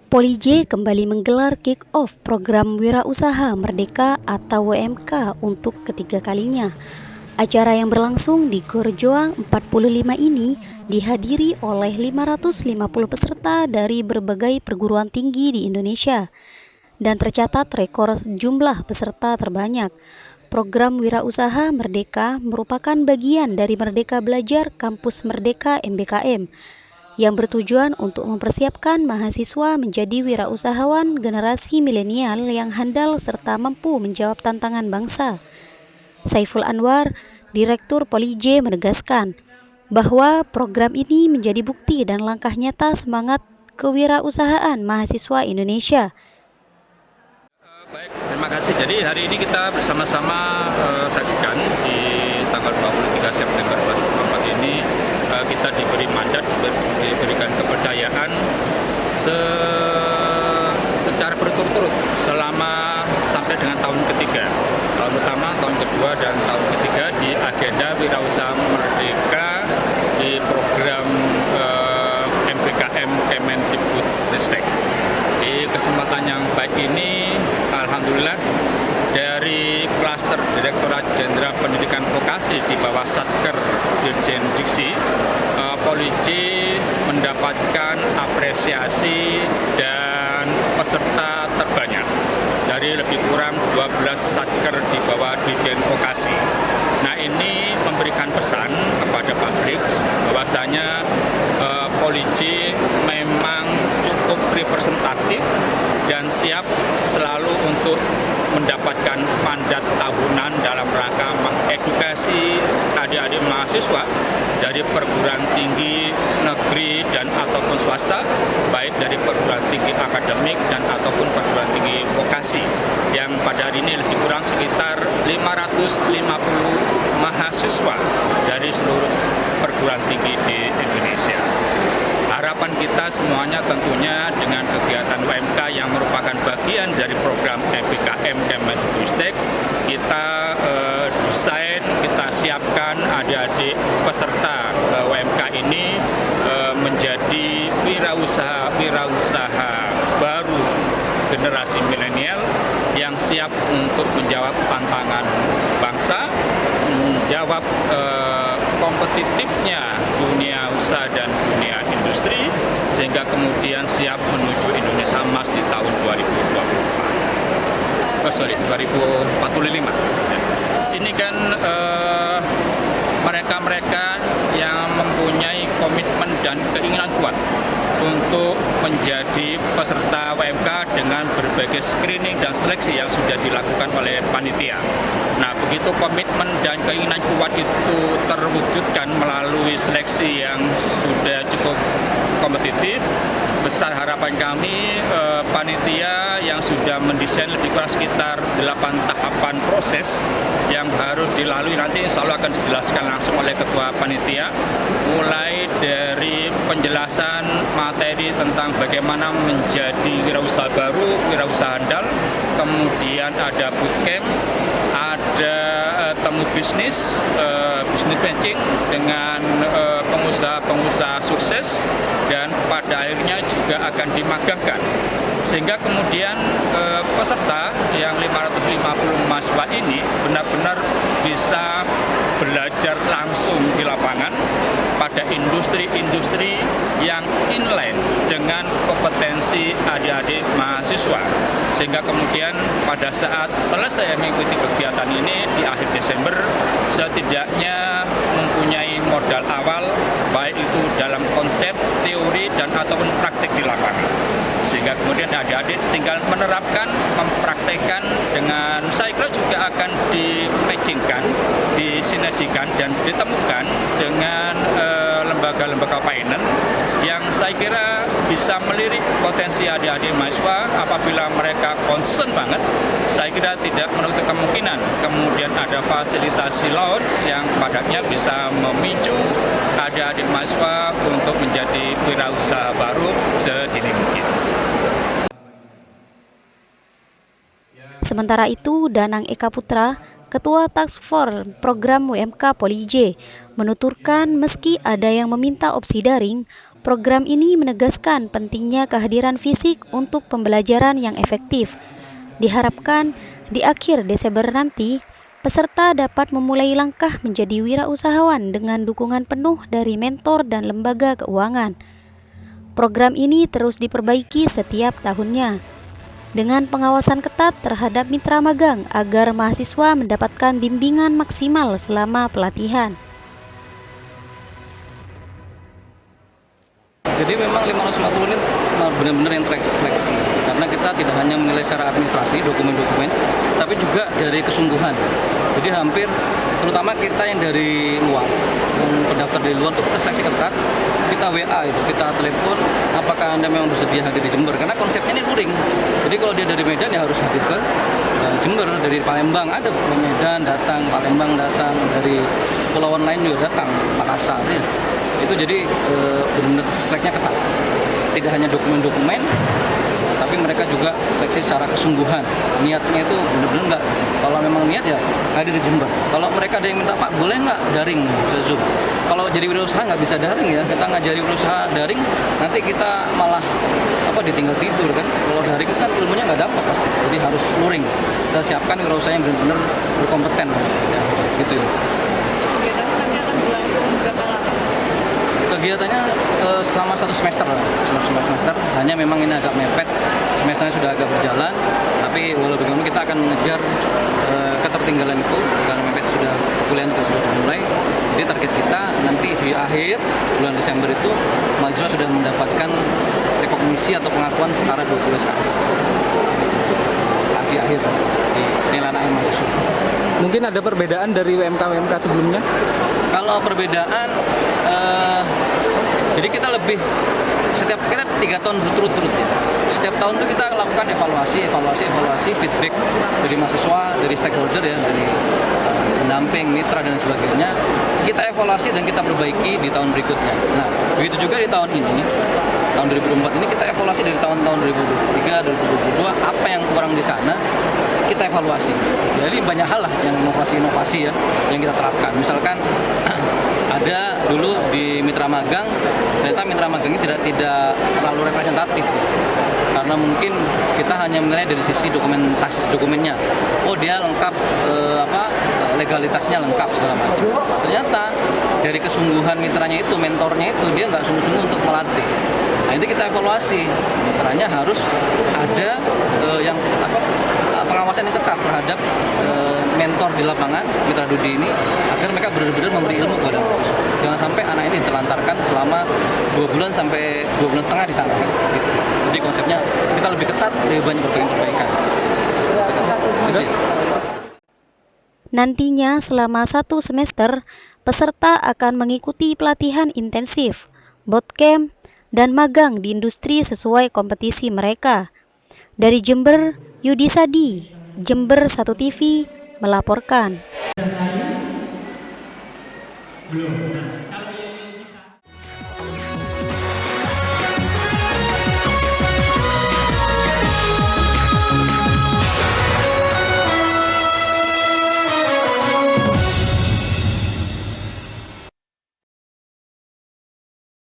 Polij kembali menggelar kick-off program Wirausaha Merdeka atau WMK untuk ketiga kalinya. Acara yang berlangsung di Gor Joang 45 ini dihadiri oleh 550 peserta dari berbagai perguruan tinggi di Indonesia dan tercatat rekor jumlah peserta terbanyak. Program Wirausaha Merdeka merupakan bagian dari Merdeka Belajar Kampus Merdeka MBKM yang bertujuan untuk mempersiapkan mahasiswa menjadi wirausahawan generasi milenial yang handal serta mampu menjawab tantangan bangsa. Saiful Anwar, Direktur Polij, menegaskan bahwa program ini menjadi bukti dan langkah nyata semangat kewirausahaan mahasiswa Indonesia. Baik, terima kasih. Jadi hari ini kita bersama-sama saksikan di tanggal 23 September 2024 ini kita diberi mandat, diberikan kepercayaan secara berturut-turut selama sampai dengan tahun ketiga. Tahun pertama, tahun kedua, dan tahun ketiga di agenda Wirausaha Merdeka di program MBKM Kemendikbudristek. Di kesempatan yang baik ini, alhamdulillah dari klaster Direktorat Jenderal Pendidikan Vokasi di bawah Satker Dirjen Diksi, Polij mendapatkan apresiasi dan peserta terbanyak dari lebih kurang 12 Satker di bawah Dirjen Vokasi. Nah, ini memberikan pesan kepada publik bahwasanya Polij memang cukup representatif dan siap selalu untuk mendapatkan mandat tahunan dalam rangka mengedukasi adik-adik mahasiswa dari perguruan tinggi negeri dan ataupun swasta, baik dari perguruan tinggi akademik dan ataupun perguruan tinggi vokasi, yang pada hari ini lebih kurang sekitar 550 mahasiswa dari seluruh perguruan tinggi di Indonesia. Harapan kita semuanya tentunya dengan kegiatan WMK yang merupakan bagian dari program MBKM Kemendikbudristek, kita desain, kita siapkan adik-adik peserta WMK ini menjadi wirausaha baru generasi milenial yang siap untuk menjawab tantangan bangsa, menjawab kompetitifnya dunia usaha dan dunia industri, sehingga kemudian siap menuju Indonesia Emas di tahun 2045. Ini kan mereka-mereka yang mempunyai komitmen dan keinginan kuat untuk menjadi peserta WMK dengan berbagai screening dan seleksi yang sudah dilakukan oleh panitia. Nah, begitu komitmen dan keinginan kuat itu terwujudkan melalui seleksi yang sudah cukup kompetitif, besar harapan kami panitia yang sudah mendesain lebih kurang sekitar 8 tahapan proses yang harus dilalui, nanti insya Allah akan dijelaskan langsung oleh ketua panitia, mulai dari penjelasan materi tentang bagaimana menjadi wirausaha baru, wirausaha handal, kemudian ada bootcamp, ada temu bisnis, bisnis matching dengan pengusaha-pengusaha sukses, dan pada akhirnya juga akan dimagangkan. Sehingga kemudian peserta yang 550 mahasiswa ini benar-benar bisa belajar langsung di lapangan pada industri-industri yang inline dengan kompetensi adik-adik mahasiswa, sehingga kemudian pada saat selesai mengikuti kegiatan ini di akhir Desember setidaknya mempunyai modal awal, baik itu dalam konsep, teori, dan ataupun praktik di lapangan, sehingga kemudian adik-adik tinggal menerapkan, mempraktekkan dengan, saya kira juga akan di-matchingkan, disinergikan dan ditemukan dengan lembaga-lembaga finance yang saya kira bisa melirik potensi adik-adik mahasiswa. Apabila mereka concern banget, saya kira tidak menutup kemungkinan kemudian ada fasilitasi loan yang padatnya bisa memicu adik-adik mahasiswa untuk menjadi wirausaha baru sedini mungkin. Sementara itu, Danang Eka Putra, Ketua Task Force Program WMK Polij, menuturkan meski ada yang meminta opsi daring, program ini menegaskan pentingnya kehadiran fisik untuk pembelajaran yang efektif. Diharapkan di akhir Desember nanti, peserta dapat memulai langkah menjadi wirausahawan dengan dukungan penuh dari mentor dan lembaga keuangan. Program ini terus diperbaiki setiap tahunnya, dengan pengawasan ketat terhadap mitra magang agar mahasiswa mendapatkan bimbingan maksimal selama pelatihan. Jadi memang 550 ini benar-benar yang terseleksi, karena kita tidak hanya menilai secara administrasi, dokumen-dokumen, tapi juga dari kesungguhan. Jadi hampir, terutama kita yang dari luar, yang pendaftar dari luar itu kita seleksi ketat, kita WA itu, kita telepon, apakah Anda memang bersedia hadir di Jember, karena konsepnya ini luring. Jadi kalau dia dari Medan ya harus hadir ke Jember, dari Palembang ada Medan datang, Palembang datang, dari pulauan lain juga datang, Makassar ya. Itu jadi benar-benar seleksinya ketat. Tidak hanya dokumen-dokumen, tapi mereka juga seleksi secara kesungguhan. Niatnya itu benar-benar enggak. Kalau memang niat ya hadir di Jember. Kalau mereka ada yang minta, Pak boleh nggak daring, bisa Zoom. Kalau jadi wirausaha nggak bisa daring ya. Kita ngajari wirausaha daring, nanti kita malah ditinggal tidur kan. Kalau daring kan ilmunya nggak dapat pasti. Jadi harus luring. Kita siapkan wirausaha yang benar-benar berkompeten. Ya, gitu ya. Kegiatannya selama 1 semester lah, semester. Hanya memang ini agak mepet, semesternya sudah agak berjalan, tapi walau bagaimana kita akan mengejar ketertinggalan itu, karena mepet sudah kuliah juga sudah dimulai. Jadi target kita nanti di akhir bulan Desember itu mahasiswa sudah mendapatkan rekognisi atau pengakuan setara 20 SKS di akhir di penilaian mahasiswa. Mungkin ada perbedaan dari UMK sebelumnya? Kalau perbedaan, jadi kita setiap kita 3 tahun berturut-turut ya. Setiap tahun itu kita lakukan evaluasi, feedback dari mahasiswa, dari stakeholder ya, dari pendamping, mitra dan sebagainya. Kita evaluasi dan kita perbaiki di tahun berikutnya. Nah, begitu juga di tahun ini, tahun 2024 ini kita evaluasi dari tahun-tahun 2023, 2022, apa yang kurang di sana, kita evaluasi. Jadi banyak hal lah yang inovasi-inovasi ya yang kita terapkan. Misalkan ada dulu di mitra magang, ternyata mitra magang ini tidak terlalu representatif ya. Karena mungkin kita hanya menilai dari sisi dokumennya. Oh dia lengkap, legalitasnya lengkap segala macam. Ternyata dari kesungguhan mitranya itu, mentornya itu, dia nggak sungguh-sungguh untuk melatih. Nah itu kita evaluasi, mitranya harus ada pengawasan yang ketat terhadap mentor di lapangan, mitra Dudi ini, agar mereka benar-benar memberi ilmu kepada mahasiswa. Jangan sampai anak ini ditelantarkan selama 2 bulan sampai 2 bulan setengah di sana. Gitu. Jadi konsepnya kita lebih ketat, lebih banyak perbaikan. Nantinya selama 1 semester, peserta akan mengikuti pelatihan intensif, bootcamp, dan magang di industri sesuai kompetisi mereka. Dari Jember, Yudi Sadi, Jember 1 TV, melaporkan.